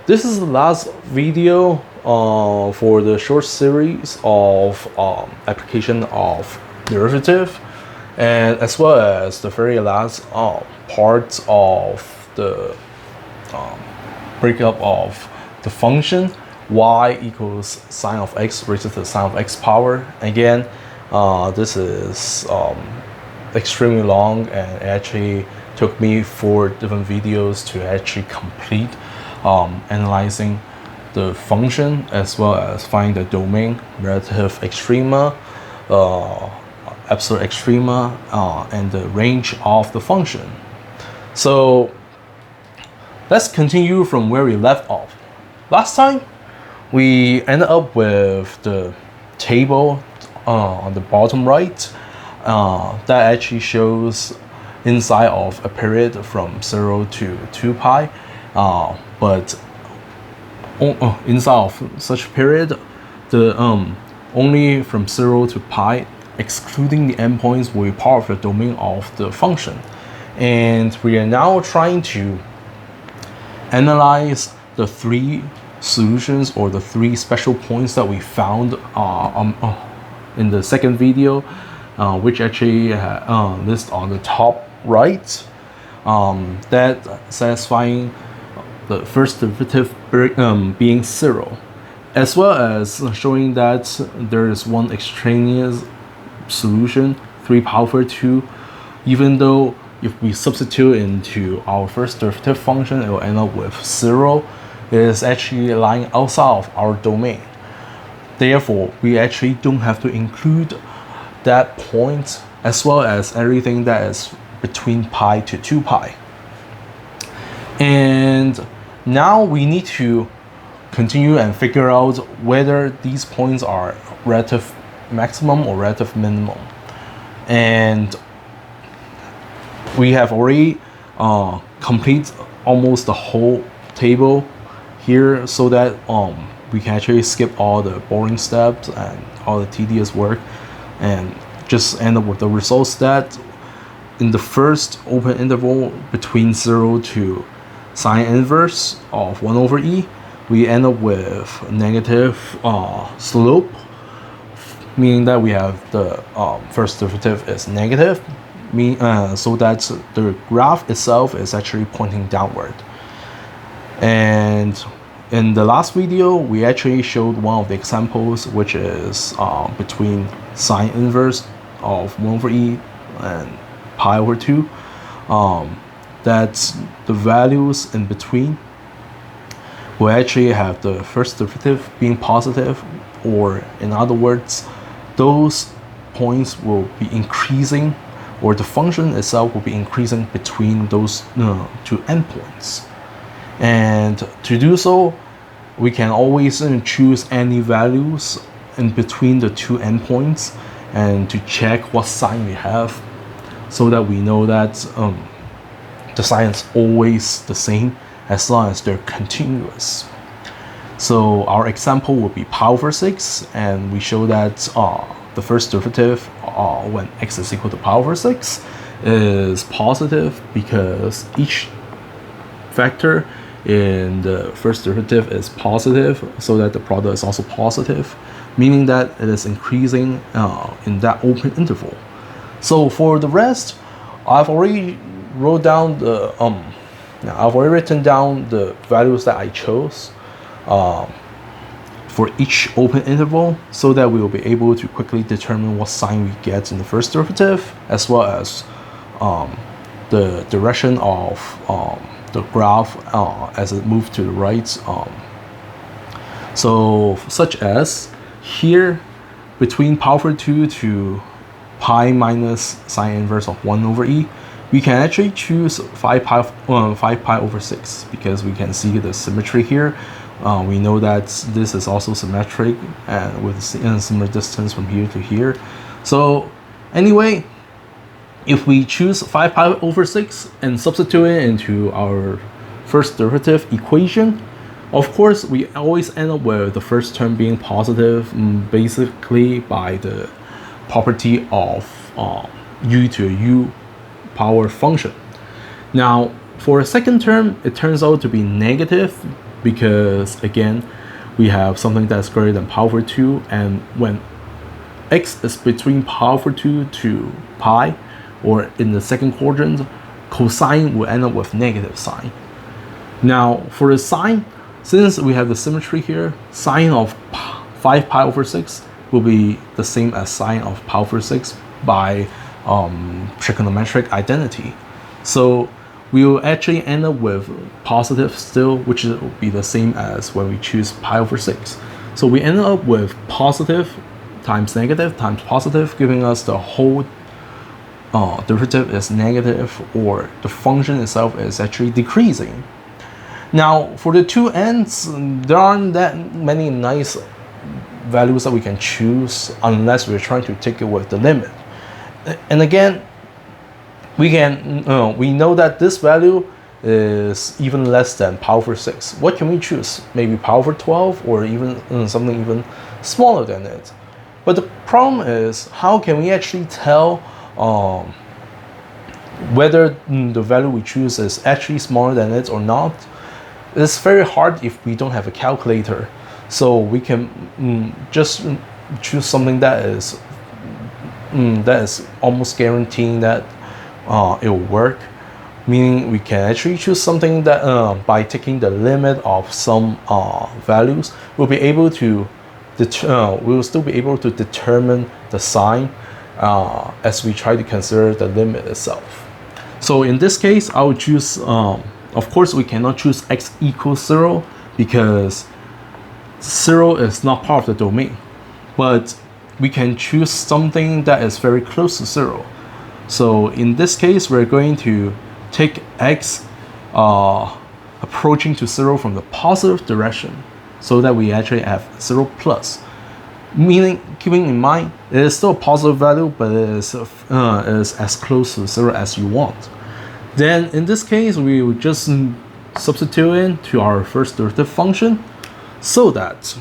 This is the last video for the short series of application of derivative, and as well as the very last part of the breakup of the function y equals sine of x raised to the sine of x power. Again, this is extremely long, and it actually took me 4 different videos to actually complete analyzing the function, as well as find the domain, relative extrema, absolute extrema, and the range of the function. So let's continue from where we left off. Last time we ended up with the table on the bottom right that actually shows inside of a period from 0 to 2 pi, but inside of such period, the only from 0 to pi, excluding the endpoints, will be part of the domain of the function. And we are now trying to analyze the 3 solutions, or the 3 special points that we found in the second video, which actually list on the top right, that satisfying the first derivative being 0, as well as showing that there is one extraneous solution, 3 pi over 2, even though if we substitute into our first derivative function, it will end up with 0. It is actually lying outside of our domain. Therefore, we actually don't have to include that point, as well as everything that is between pi to 2 pi. And now we need to continue and figure out whether these points are relative maximum or relative minimum. And we have already completed almost the whole table here, so that we can actually skip all the boring steps and all the tedious work, and just end up with the results that in the first open interval between 0 to sine inverse of 1 over e, we end up with negative slope, meaning that we have the first derivative is negative, so that the graph itself is actually pointing downward. And in the last video, we actually showed one of the examples, which is between sine inverse of 1 over e and pi over 2. That's the values in between will actually have the first derivative being positive, or in other words, those points will be increasing, or the function itself will be increasing between those 2 endpoints. And to do so, we can always choose any values in between the 2 endpoints, and to check what sign we have, so that we know that the sign is always the same as long as they're continuous. So our example will be pi over 6, and we show that the first derivative when x is equal to pi over 6 is positive, because each factor in the first derivative is positive, so that the product is also positive, meaning that it is increasing in that open interval. So for the rest, I've already written down the values that I chose for each open interval, so that we will be able to quickly determine what sign we get in the first derivative, as well as the direction of the graph as it moves to the right. So such as here, between pi over 2 to pi minus sine inverse of 1 over e, we can actually choose 5 pi over 6, because we can see the symmetry here. We know that this is also symmetric, and with a similar distance from here to here. So anyway, if we choose 5 pi over 6 and substitute it into our first derivative equation, of course we always end up with the first term being positive, basically by the property of u to u power function. Now for a second term, it turns out to be negative, because again, we have something that's greater than pi over 2, and when x is between pi over 2 to pi, or in the second quadrant, cosine will end up with negative sign. Now for the sine, since we have the symmetry here, sine of 5 pi over 6 will be the same as sine of pi over 6 by trigonometric identity. So we will actually end up with positive still, which will be the same as when we choose pi over 6. So we end up with positive times negative times positive, giving us the whole derivative is negative, or the function itself is actually decreasing. Now for the two ends, there aren't that many nice values that we can choose unless we're trying to take it with the limit. And again, we know that this value is even less than pi over 6. What can we choose? Maybe pi over 12, or even something even smaller than it. But the problem is, how can we actually tell whether the value we choose is actually smaller than it or not? It's very hard if we don't have a calculator. So we can just choose something that is almost guaranteeing that it will work. Meaning we can actually choose something that by taking the limit of some values, we'll be able to we'll still be able to determine the sign as we try to consider the limit itself. So in this case, I would choose, of course we cannot choose x equals 0 because 0 is not part of the domain, but we can choose something that is very close to 0. So in this case, we're going to take x approaching to 0 from the positive direction, so that we actually have 0 plus. Meaning, keeping in mind, it is still a positive value, but it is as close to 0 as you want. Then in this case, we will just substitute in to our first derivative function, so that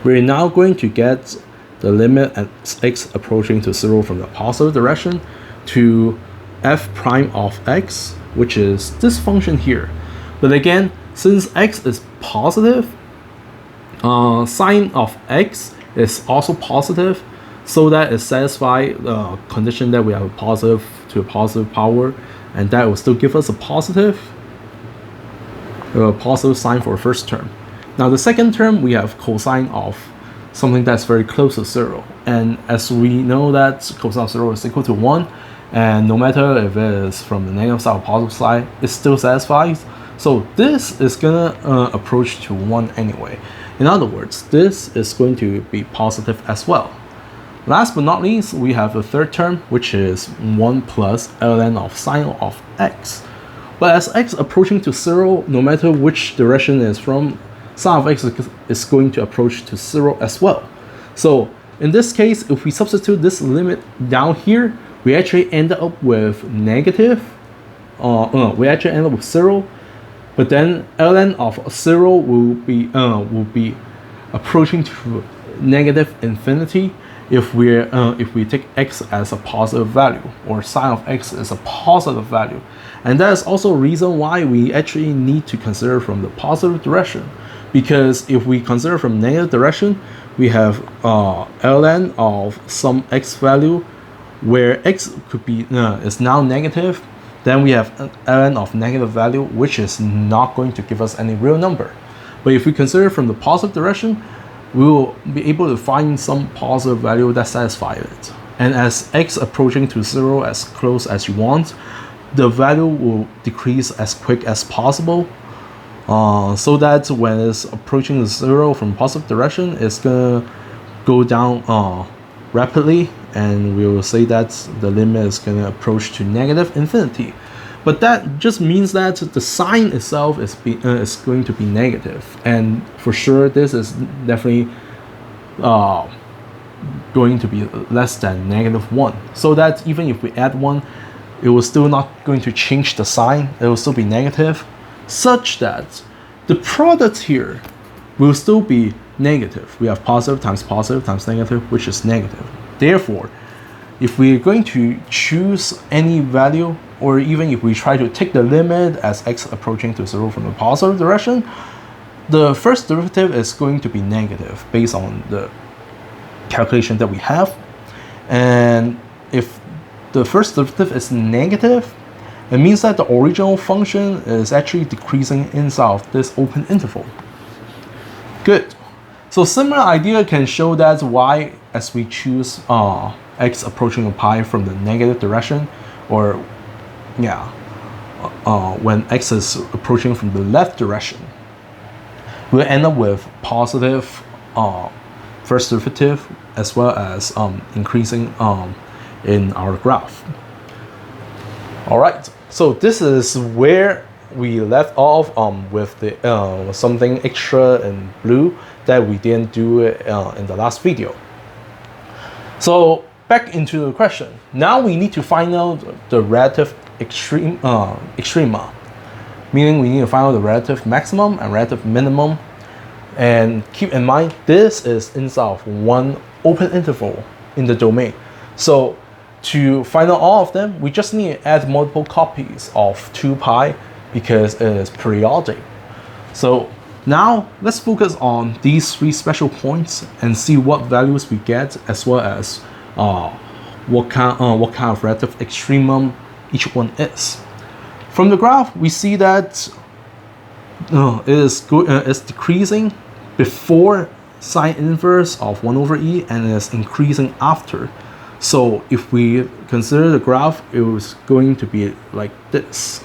we're now going to get the limit at x approaching to 0 from the positive direction to f prime of x, which is this function here. But again, since x is positive, sine of x is also positive, so that it satisfies the condition that we have a positive to a positive power, and that will still give us a positive sign for the first term. Now the second term, we have cosine of something that's very close to 0, and as we know that cosine of 0 is equal to 1, and no matter if it is from the negative side or positive side, it still satisfies. So this is gonna approach to 1 anyway. In other words, this is going to be positive as well. Last but not least, we have the third term, which is 1 plus ln of sine of x. But as x approaching to 0, no matter which direction it is from, sine of x is going to approach to 0 as well. So in this case, if we substitute this limit down here, we actually end up with negative, we actually end up with 0, but then ln of 0 will be approaching to negative infinity if we take x as a positive value, or sine of x is a positive value. And that is also a reason why we actually need to consider from the positive direction, because if we consider from negative direction, we have ln of some x value where x could be is now negative. Then we have ln of negative value, which is not going to give us any real number. But if we consider from the positive direction, we will be able to find some positive value that satisfies it. And as x approaching to 0 as close as you want, the value will decrease as quick as possible, so that when it's approaching 0 from positive direction, it's gonna go down rapidly, and we will say that the limit is going to approach to negative infinity. But that just means that the sign itself is going to be negative, and for sure this is definitely going to be less than -1, so that even if we add 1, it will still not going to change the sign. It will still be negative, such that the product here will still be negative. We have positive times negative, which is negative. Therefore, if we're going to choose any value or even if we try to take the limit as x approaching to 0 from the positive direction, the first derivative is going to be negative based on the calculation that we have. And if the first derivative is negative, it means that the original function is actually decreasing inside of this open interval. Good. So similar idea can show that y, as we choose x approaching pi from the negative direction, or when x is approaching from the left direction, we'll end up with positive first derivative as well as increasing in our graph. All right, so this is where we left off with the something extra in blue that we didn't do in the last video. So back into the question. Now we need to find out the relative extrema, meaning we need to find out the relative maximum and relative minimum. And keep in mind, this is inside of one open interval in the domain. So to find out all of them, we just need to add multiple copies of 2 pi because it is periodic. So now let's focus on these 3 special points and see what values we get, as well as what kind of relative extremum each one is. From the graph, we see that it's decreasing before sine inverse of 1 over e and is increasing after. So if we consider the graph, it was going to be like this.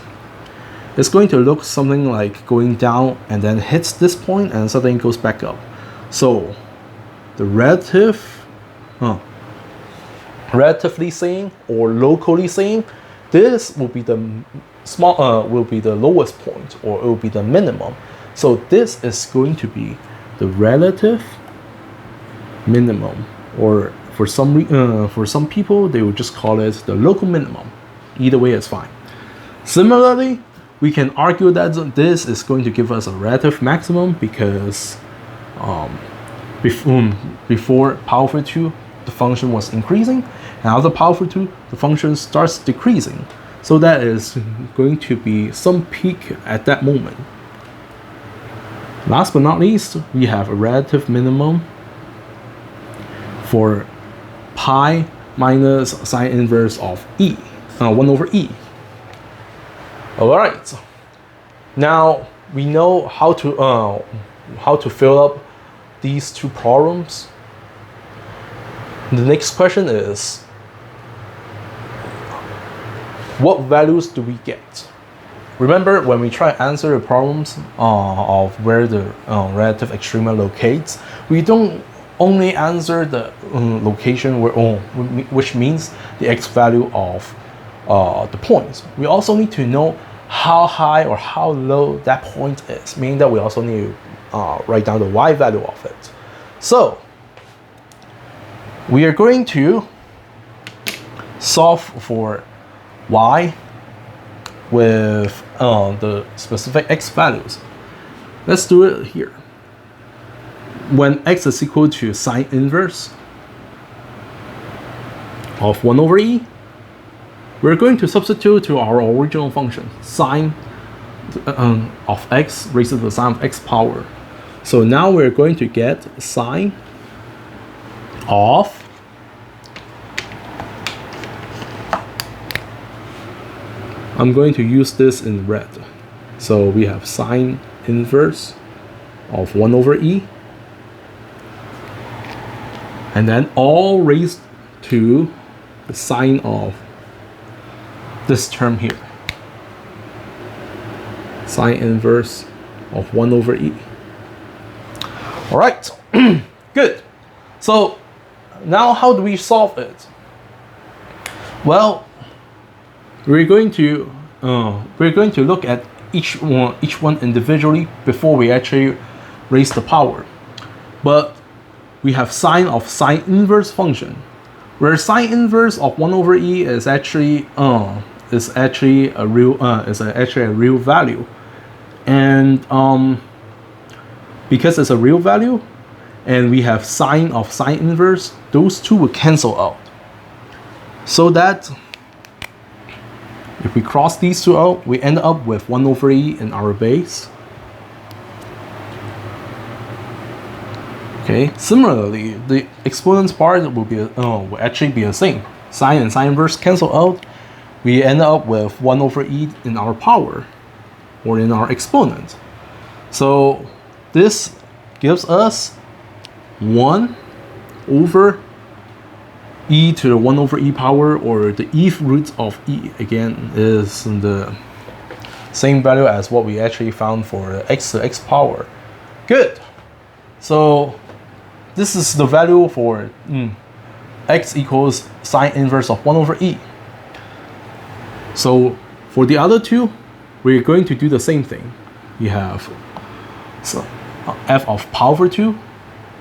It's going to look something like going down and then hits this point and suddenly goes back up. So the relatively saying or locally saying, this will be the lowest point, or it will be the minimum. So this is going to be the relative minimum, or for some people they would just call it the local minimum. Either way is fine. Similarly, we can argue that this is going to give us a relative maximum because before powerful 2 the function was increasing, and after powerful 2 the function starts decreasing. So that is going to be some peak at that moment. Last but not least, we have a relative minimum for pi minus sine inverse of e, 1 over e. All right. Now we know how to fill up these 2 problems. The next question is, what values do we get? Remember, when we try to answer the problems of where the relative extrema locates, we don't only answer the location which means the x value of the points. We also need to know how high or how low that point is, meaning that we also need to write down the y value of it. So we are going to solve for y with the specific x values. Let's do it here. When x is equal to sine inverse of 1 over e, we're going to substitute to our original function, sine of x raised to the sine of x power. So now we're going to get sine of I'm going to use this in red. So we have sine inverse of 1 over e, and then all raised to the sine of this term here, sine inverse of 1 over e. All right, good. So now how do we solve it? Well, we're going to look at each one individually before we actually raise the power. But we have sine of sine inverse function, where sine inverse of 1 over e is actually a real value, and because it's a real value, and we have sine of sine inverse, those two will cancel out, so that If we cross these two out, we end up with 1 over e in our base. Okay, similarly, the exponent's part will actually be the same. Sine and sine inverse cancel out. We end up with 1 over e in our power, or in our exponent. So this gives us 1 over e to the 1 over e power, or the eth root of e, again, is the same value as what we actually found for the x to x power. Good. So this is the value for x equals sine inverse of 1 over e. So for the other two, we're going to do the same thing. We have f of pi over 2,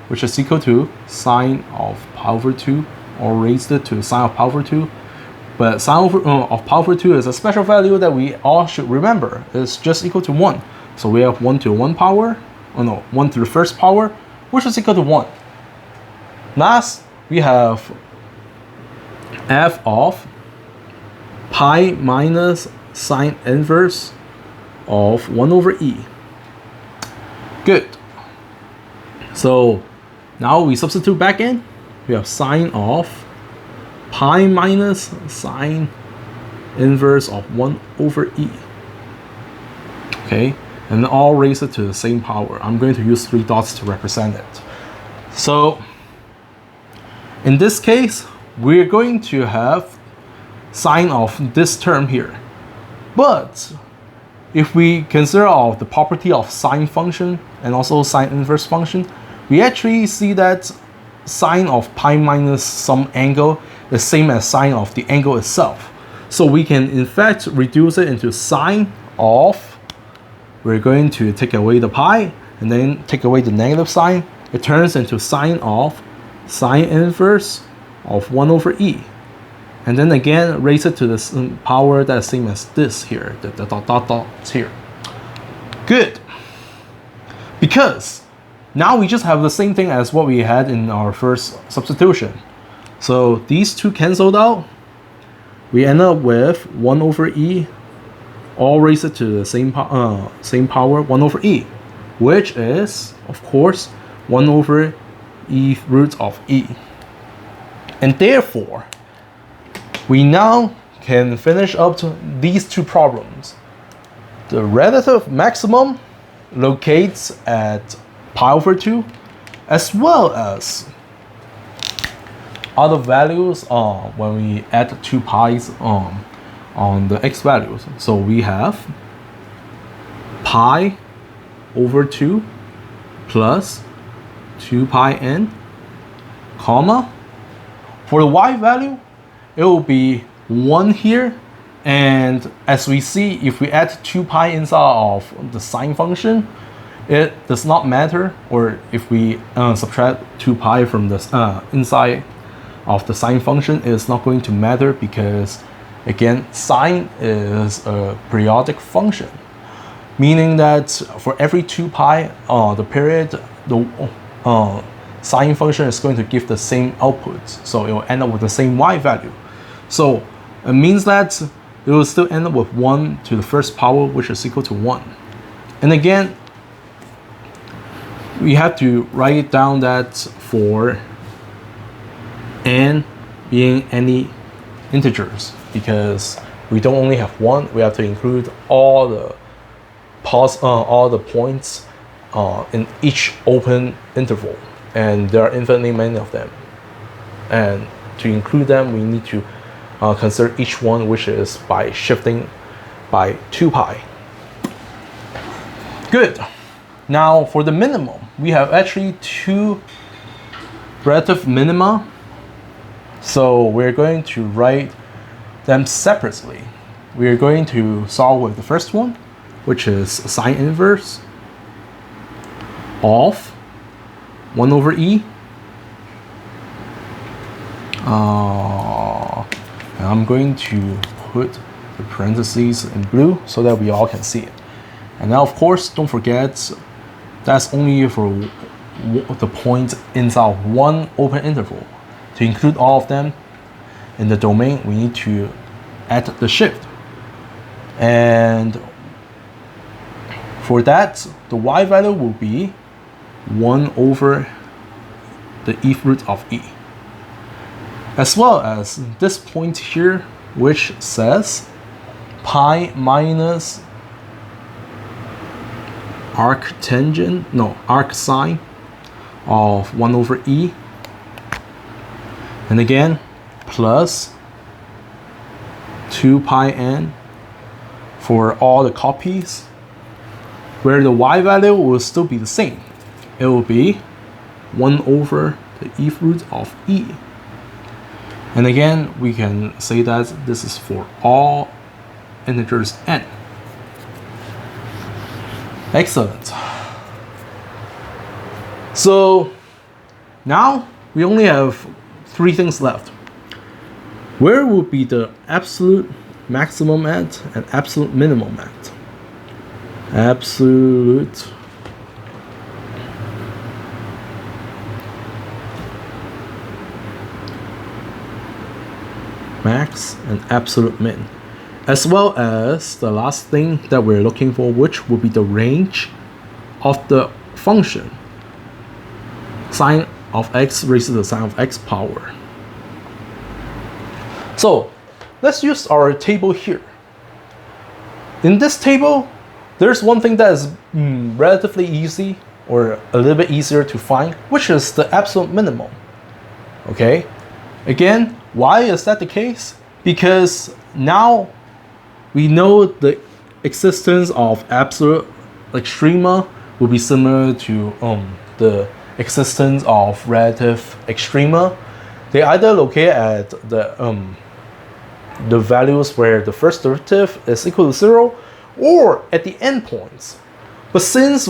which is equal to sine of pi over 2, or raised it to sine of pi over 2. But sine of pi over 2 is a special value that we all should remember. It's just equal to 1. So we have 1 to the 1 power, 1 to the first power, which is equal to 1. Last, we have f of pi minus sine inverse of 1 over e. Good. So now we substitute back in. We have sine of pi minus sine inverse of 1 over e. Okay, and all raise it to the same power. I'm going to use 3 dots to represent it. So in this case, we're going to have sine of this term here. But if we consider the property of sine function and also sine inverse function, we actually see that sine of pi minus some angle is same as sine of the angle itself. So we can in fact reduce it into sine of, we're going to take away the pi and then take away the negative sign. It turns into sine of sine inverse of 1 over e. And then again, raise it to the power that's same as this here, the dot here. Good. Because now we just have the same thing as what we had in our first substitution. So these two canceled out. We end up with 1 over e, all raise it to the same power, 1 over e, which is, of course, 1 over e root of e. And therefore, we now can finish up to these two problems. The relative maximum locates at pi over 2, as well as other values when we add 2 pi's on the x values. So we have pi over 2 plus 2 pi n, comma. For the y value, it will be 1 here, and as we see, if we add 2 pi inside of the sine function, it does not matter. Or if we subtract 2 pi from the inside of the sine function, it's not going to matter, because again, sine is a periodic function, meaning that for every 2 pi the period, the sine function is going to give the same output, so it will end up with the same y value. So it means that it will still end up with 1 to the first power, which is equal to 1. And again, we have to write it down that for n being any integers, because we don't only have 1, we have to include all the points in each open interval, and there are infinitely many of them. And to include them, we need to consider each one, which is by shifting by 2 pi. Good. Now for the minimum, we have actually 2 relative minima. So we're going to write them separately. We're going to solve with the first one, which is sine inverse of 1 over e. And I'm going to put the parentheses in blue so that we all can see it. And now, of course, don't forget, that's only for the points inside of one open interval. To include all of them in the domain, we need to add the shift. And for that, the y value will be 1 over the eth root of e. As well as this point here, which says pi minus arcsine of 1 over e. And again, plus 2 pi n for all the copies, where the y value will still be the same. It will be 1 over the eth root of e. And again, we can say that this is for all integers n. Excellent. So now we only have 3 things left. Where would be the absolute maximum at and absolute minimum at? Absolute max and absolute min, as well as the last thing that we're looking for, which will be the range of the function sine of x raised to the sine of x power. So let's use our table here. In this table, there's one thing that is relatively easy or a little bit easier to find, which is the absolute minimum. Okay, again, why is that the case? Because now we know the existence of absolute extrema will be similar to the existence of relative extrema. They either locate at the values where the first derivative is equal to 0 or at the endpoints. But since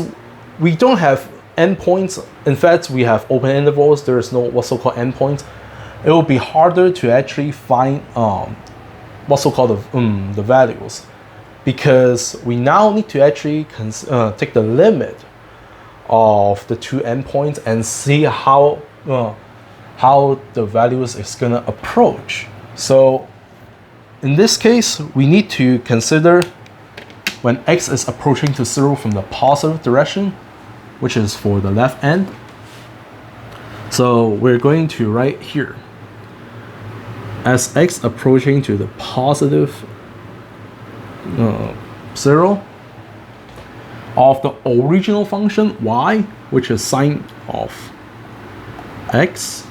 we don't have endpoints, in fact we have open intervals, there is no what's so-called endpoints, it will be harder to actually find what's so-called the values, because we now need to actually take the limit of the 2 endpoints and see how the values is gonna approach. So in this case, we need to consider when x is approaching to 0 from the positive direction, which is for the left end. So we're going to write here, as x approaching to the positive 0 of the original function y, which is sine of x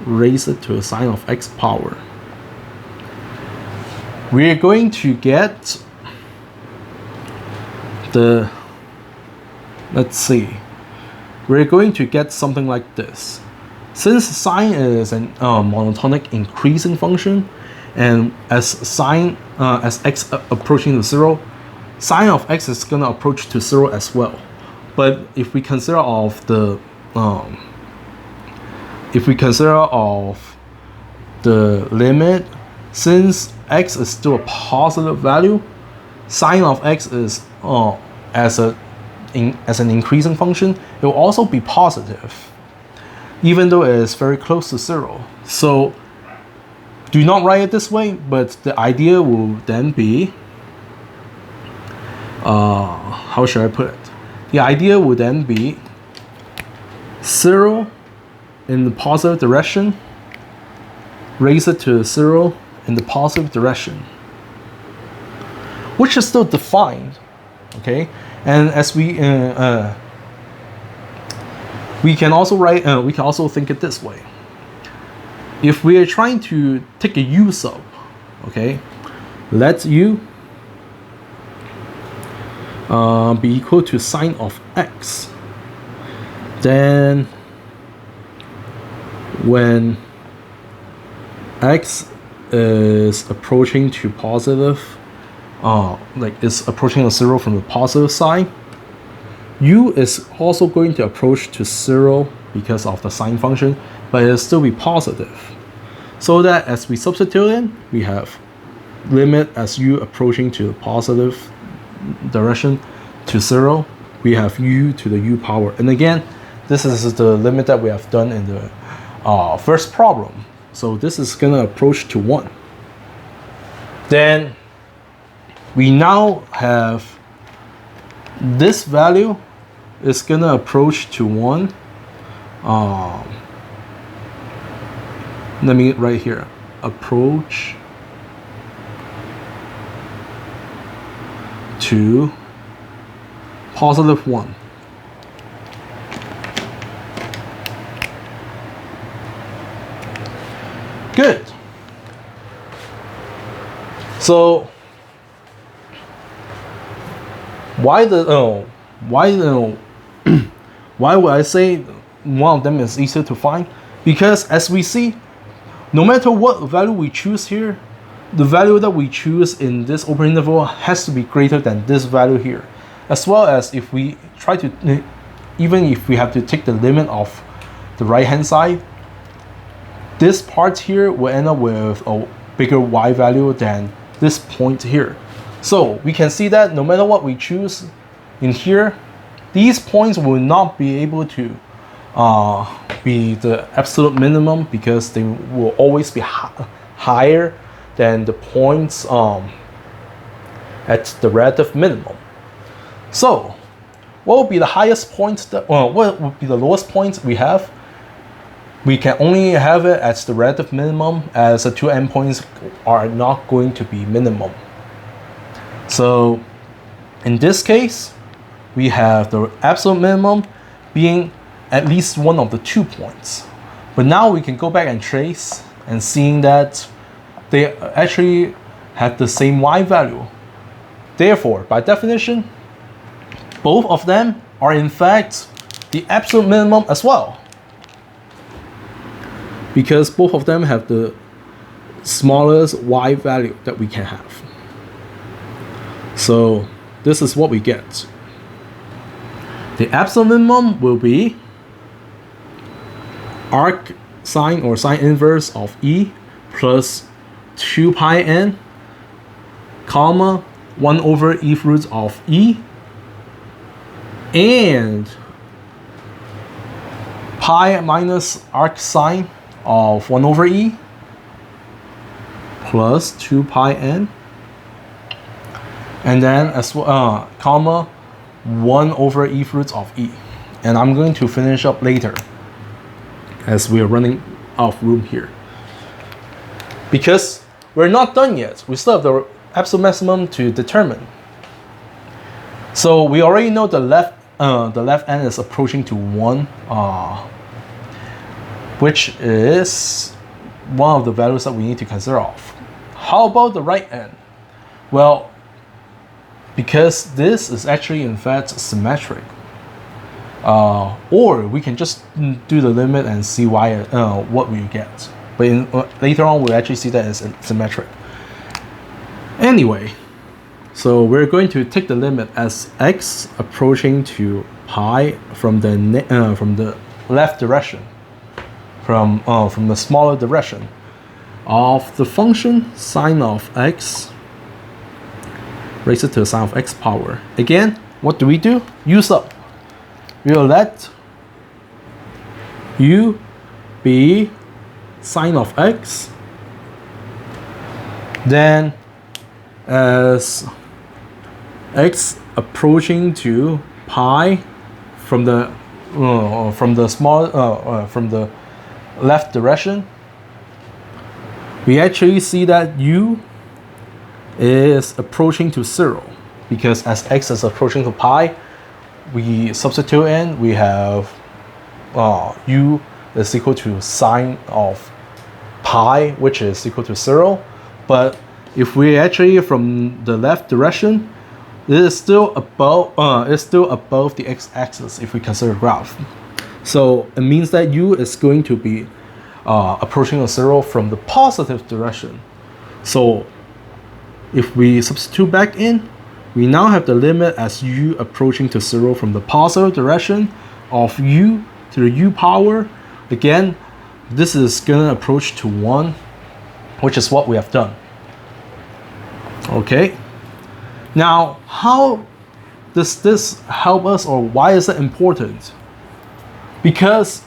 raised to the sine of x power. We're going to get the, let's see, we're going to get something like this. Since sine is a monotonic increasing function, and as x approaching to 0, sine of x is gonna approach to 0 as well. But if we consider of the limit, since x is still a positive value, sine of x is as an increasing function, it will also be positive, even though it is very close to 0. So do not write it this way, but the idea will then be, how should I put it? The idea would then be 0 in the positive direction, raise it to 0 in the positive direction, which is still defined, okay? And as we can also write, we can also think it this way. If we are trying to take a u sub, okay, let u be equal to sine of x, then when x is approaching to positive, like it's approaching a 0 from the positive side, u is also going to approach to 0 because of the sine function, but it'll still be positive. So that as we substitute in, we have limit as u approaching to the positive direction to 0, we have u to the u power. And again, this is the limit that we have done in the first problem. So this is gonna approach to 1. Then we now have this value is gonna approach to 1. Let me right here, approach to positive 1. Good. So why would I say one of them is easier to find? Because as we see, no matter what value we choose here, the value that we choose in this open interval has to be greater than this value here. As well as if we try to, even if we have to take the limit of the right hand side, this part here will end up with a bigger y value than this point here. So we can see that no matter what we choose in here, these points will not be able to be the absolute minimum, because they will always be higher than the points at the relative minimum. So what would be the highest point what would be the lowest point we have? We can only have it as the relative minimum, as the two endpoints are not going to be minimum. So in this case, we have the absolute minimum being at least one of the 2 points. But now we can go back and trace and seeing that they actually have the same y value. Therefore, by definition, both of them are in fact the absolute minimum as well, because both of them have the smallest y value that we can have. So this is what we get. The absolute minimum will be arc sine or sine inverse of E plus 2 pi n, comma 1 over E root of E, and pi minus arc sine of 1 over E plus 2 pi n, and then as well, comma 1 over E root of E. And I'm going to finish up later, as we are running out of room here. Because we're not done yet. We still have the absolute maximum to determine. So we already know the left end is approaching to 1, which is one of the values that we need to consider of. How about the right end? Well, because this is actually in fact symmetric, or we can just do the limit and see what we get. But later on, we'll actually see that it's symmetric. Anyway, so we're going to take the limit as x approaching to pi from the left direction, from the smaller direction, of the function sine of x raised to the sine of x power. Again, what do? Use up. We will let u be sine of x, then as x approaching to pi from the left direction, we actually see that u is approaching to 0, because as x is approaching to pi, we substitute in, we have u is equal to sine of pi, which is equal to 0. But if we actually from the left direction, it is still above the x-axis if we consider graph. So it means that u is going to be approaching to 0 from the positive direction. So if we substitute back in, we now have the limit as u approaching to 0 from the positive direction of u to the u power. Again, this is gonna approach to 1, which is what we have done. Okay, now how does this help us, or why is it important? Because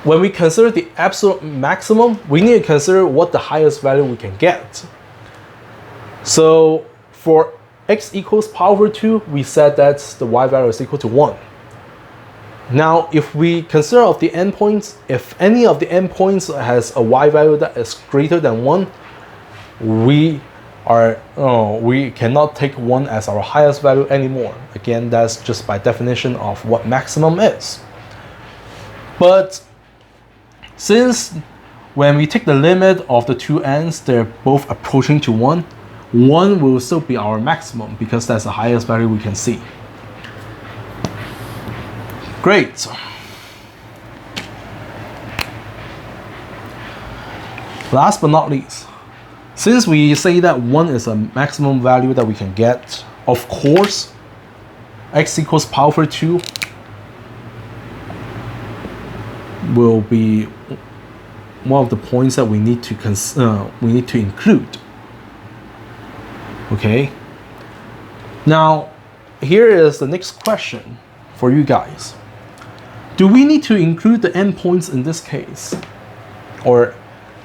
when we consider the absolute maximum, we need to consider what the highest value we can get. So for x equals pi over 2, we said that the y value is equal to 1. Now, if we consider of the endpoints, if any of the endpoints has a y value that is greater than 1, we cannot take 1 as our highest value anymore. Again, that's just by definition of what maximum is. But since when we take the limit of the two ends, they're both approaching to 1, 1 will still be our maximum because that's the highest value we can see. Great. Last but not least, since we say that 1 is a maximum value that we can get, of course, x equals pi over 2 will be one of the points that we need to include. Okay. Now, here is the next question for you guys. Do we need to include the endpoints in this case? Or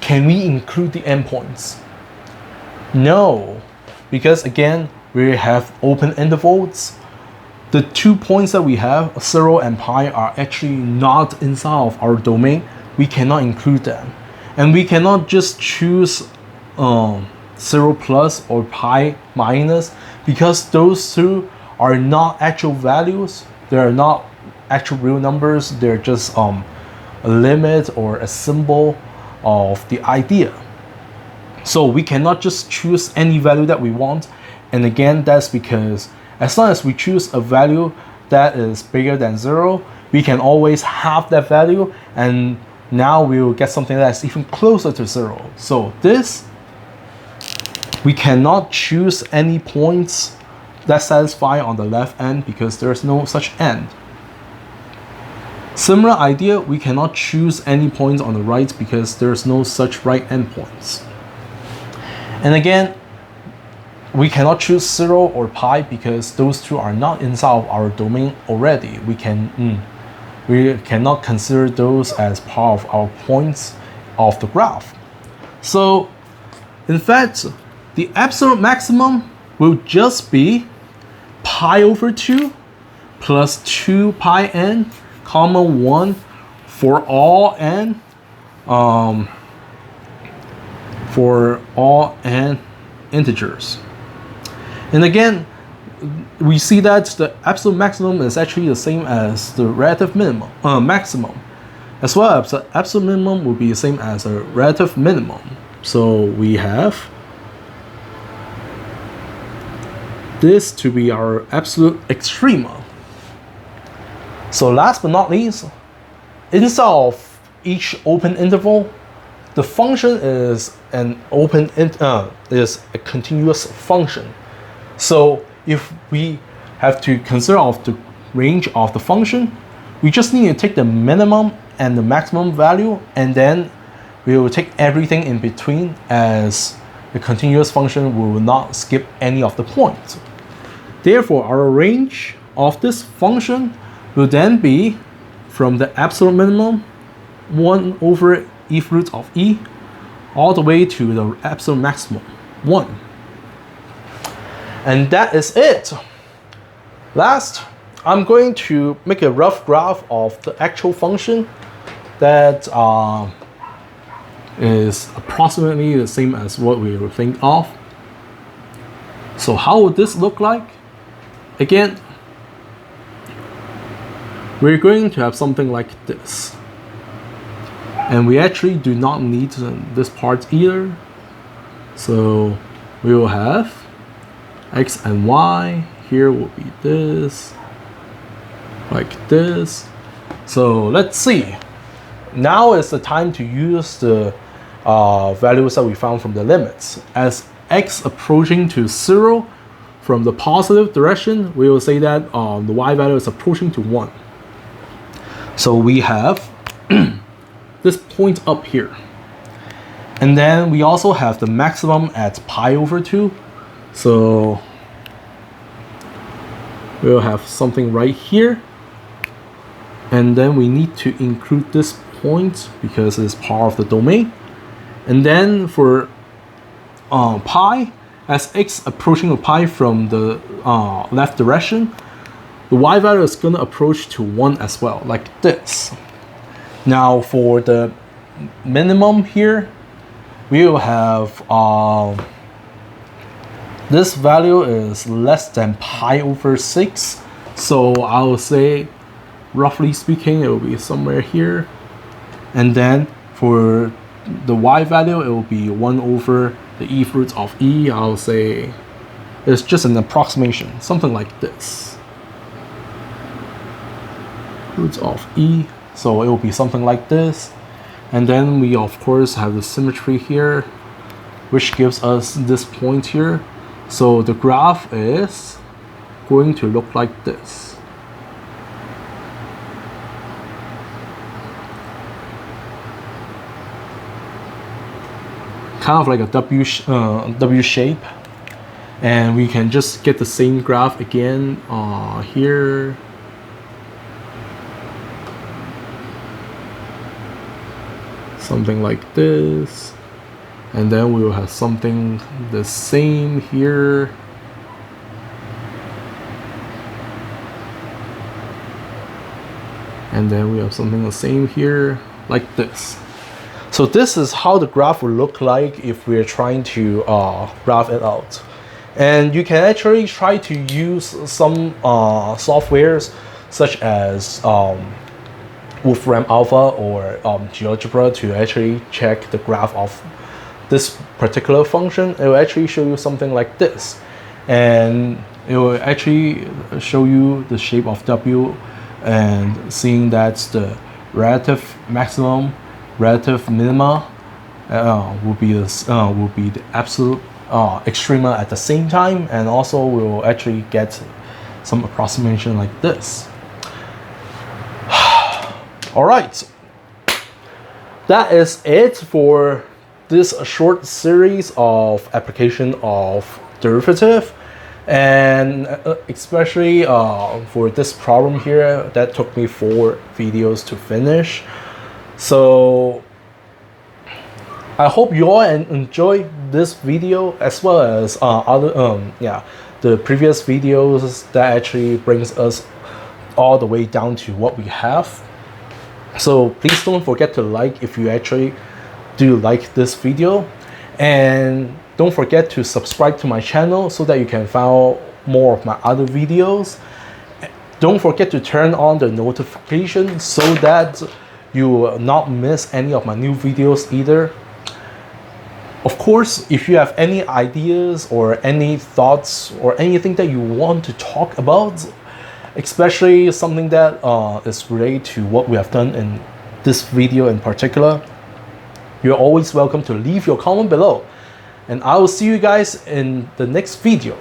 can we include the endpoints? No, because again, we have open intervals. The 2 points that we have, 0 and pi, are actually not inside of our domain. We cannot include them. And we cannot just choose 0 plus or pi minus, because those two are not actual values. They are not actual real numbers. They're just a limit or a symbol of the idea. So we cannot just choose any value that we want. And again, that's because as long as we choose a value that is bigger than 0, we can always have that value, and now we will get something that's even closer to 0. So this, we cannot choose any points that satisfy on the left end because there's no such end. Similar idea, we cannot choose any points on the right because there's no such right endpoints. And again, we cannot choose 0 or pi because those two are not inside of our domain already. We cannot consider those as part of our points of the graph. So in fact, the absolute maximum will just be pi over 2 plus 2 pi n comma 1 for all n integers. And again, we see that the absolute maximum is actually the same as the relative maximum, as well as the absolute minimum will be the same as a relative minimum. So we have this to be our absolute extrema. So last but not least, inside of each open interval, the function is is a continuous function. So if we have to consider of the range of the function, we just need to take the minimum and the maximum value, and then we will take everything in between as the continuous function will not skip any of the points. Therefore, our range of this function will then be from the absolute minimum 1 over e root of e all the way to the absolute maximum 1. And that is it. Last, I'm going to make a rough graph of the actual function that is approximately the same as what we will think of. So how would this look like? Again, we're going to have something like this. And we actually do not need this part either. So we will have x and y. Here will be this, like this. So let's see. Now is the time to use the values that we found from the limits. As x approaching to 0 from the positive direction, we will say that the y value is approaching to 1. So we have this point up here. And then we also have the maximum at pi over 2. So we'll have something right here. And then we need to include this point because it's part of the domain. And then for pi, as x approaching to pi from the left direction, the y value is going to approach to 1 as well, like this. Now for the minimum here, we will have this value is less than pi over 6. So I will say, roughly speaking, it will be somewhere here. And then for the y value, it will be 1 over the eve roots of e. I'll say it's just an approximation, something like this. Roots of e. So it will be something like this. And then we of course have the symmetry here, which gives us this point here. So the graph is going to look like this. Kind of like a W shape. And we can just get the same graph again here. Something like this. And then we will have something the same here. And then we have something the same here, like this. So this is how the graph will look like if we're trying to graph it out. And you can actually try to use some softwares such as Wolfram Alpha or GeoGebra to actually check the graph of this particular function. It will actually show you something like this. And it will actually show you the shape of W, and seeing that the relative maximum, relative minima will be the absolute extrema at the same time, and also we'll actually get some approximation like this. All right, that is it for this short series of application of derivative, and especially for this problem here that took me 4 videos to finish. So I hope you all enjoyed this video as well as the previous videos that actually brings us all the way down to what we have. So please don't forget to like if you actually do like this video, and don't forget to subscribe to my channel so that you can find more of my other videos. Don't forget to turn on the notification so that you will not miss any of my new videos either. Of course, if you have any ideas or any thoughts or anything that you want to talk about, especially something that is related to what we have done in this video in particular, you're always welcome to leave your comment below. And I will see you guys in the next video.